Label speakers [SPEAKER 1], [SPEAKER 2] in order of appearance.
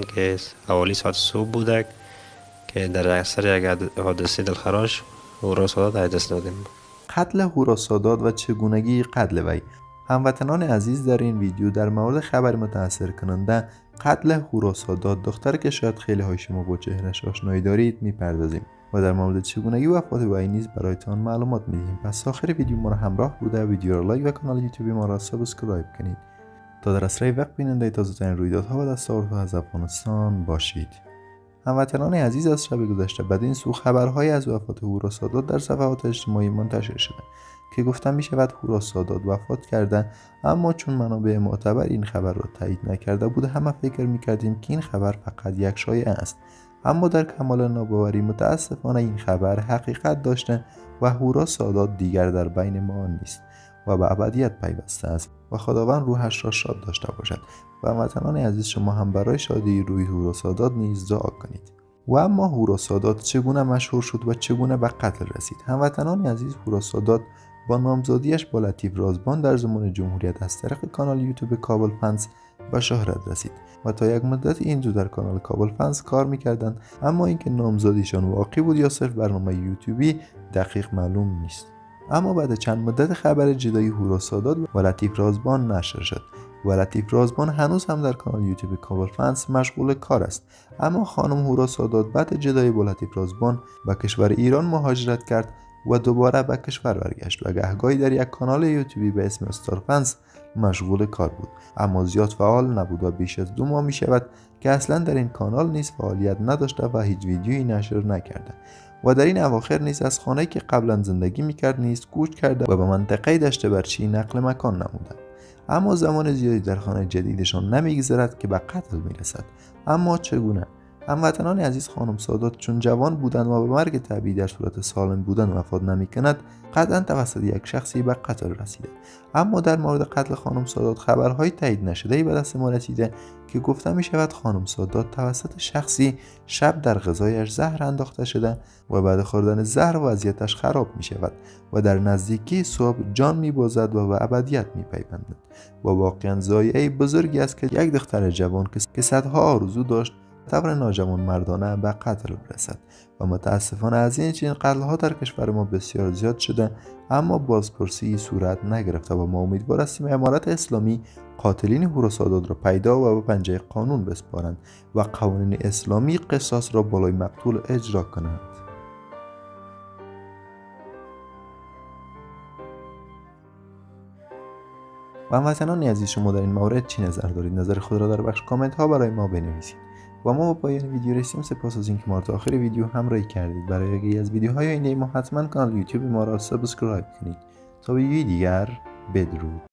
[SPEAKER 1] که حوالی ساعت صبح بودک که در اثر یک حادثه دلخراش او را سادات از دست دادیم.
[SPEAKER 2] قتل هورا سادات و چگونگی قتل وی. هموطنان عزیز، در این ویدیو در مورد خبر متاثر کننده قتل هورا سادات، دختر که شاید خیلی های شما با چهرش آشنایی دارید، میپردازیم و در مورد چگونگی وفات وی نیز برایتان معلومات میدهیم. پس آخر ویدیو ما را همراه بوده، ویدیو را لایک و کانال یوتیوب ما را سابسکرایب کنید تا در اسرع وقت بیننده تازه‌ترین رویدادها و دستاوردها از افغانستان باشید. هموطنان عزیز، از شب گذشته بدین سو خبرهایی از وفات هورا سادات در صفحات اجتماعی منتشر شده که گفته می شود هورا سادات وفات کرده، اما چون منابع معتبر این خبر را تایید نکرده بود، همه فکر می کردیم که این خبر فقط یک شایعه است. اما در کمال ناباوری متاسفانه این خبر حقیقت داشته و هورا سادات دیگر در بین ما نیست و به ابدیت پیوسته است و خداوند روحش را شاد داشته باشد. و هموطنان عزیز، شما هم برای شادی روی هورا سادات نیز دعا کنید. و اما هورا سادات چگونه مشهور شد و چگونه به قتل رسید؟ هموطنان عزیز، هورا سادات با نامزدیش با لطیف رازبان در زمان جمهوریت از طریق کانال یوتیوب کابل فنز به شهرت رسید و تا یک مدت این دو در کانال کابل فنز کار میکردند، اما اینکه نامزدیشان واقعی بود یا صرف برنامه یوتیوبی دقیق معلوم نیست. اما بعد چند مدت خبر جدایی هورا سادات و لطیف رازبان نشر شد و لطیف رازبان هنوز هم در کانال یوتیوب کابل فنز مشغول کار است. اما خانم هورا سادات بعد جدایی با لطیف رازبان به کشور ایران مهاجرت کرد و دوباره به کشور برگشت و گهگاهی در یک کانال یوتیوبی به اسم استار فنز مشغول کار بود، اما زیاد فعال نبود و بیش از 2 ماه می شود که اصلا در این کانال نیز فعالیت نداشته و هیچ ویدیویی نشر نکرده و در این اواخر نیز از خانه‌ای که قبلا زندگی میکرد نیز کوچ کرده و به منطقه دشت برچی نقل مکان نموده. اما زمان زیادی در خانه جدیدشان نمیگذرد که به قتل میرسد. اما چگونه؟ هموطنان عزیز، خانم سادات چون جوان بودند و به مرگ طبیعی در صورت سالم بودن وفات نمیکند، قطعا توسط یک شخصی به قتل رسیده. اما در مورد قتل خانم سادات خبرهای تایید نشده‌ای به دست ما رسیده که گفته می شود خانم سادات توسط شخصی شب در غذایش زهر انداخته شده و بعد خوردن زهر وضعیتش خراب می شود و در نزدیکی صبح جان می بازد و به ابدیت می پیوندد و واقعا ضایعه بزرگی است که یک دختر جوان که صدها آرزو داشت طور ناجوان مردانه به قتل برسد و متاسفانه از این چنین قتل‌ها در کشور ما بسیار زیاد شده، اما بازپرسی صورت نگرفته و ما امیدوار هستیم امارت اسلامی قاتلین هورا سادات را پیدا و به پنجه قانون بسپارند و قوانین اسلامی قصاص را بالای مقتول اجرا کنند. و هموطنان عزیز، شما در این مورد چی نظر دارید؟ نظر خود را در بخش کامنت ها برای ما بنویسید. و ما با پایان ویدیو رسیدیم. سپاس از اینکه ما را تا آخر ویدیو همراهی کردید. برای یکی از ویدیوهای آینده ما حتما کانال یوتیوب ما را سابسکرایب کنید. تا ویدیوی دیگر، بدرود.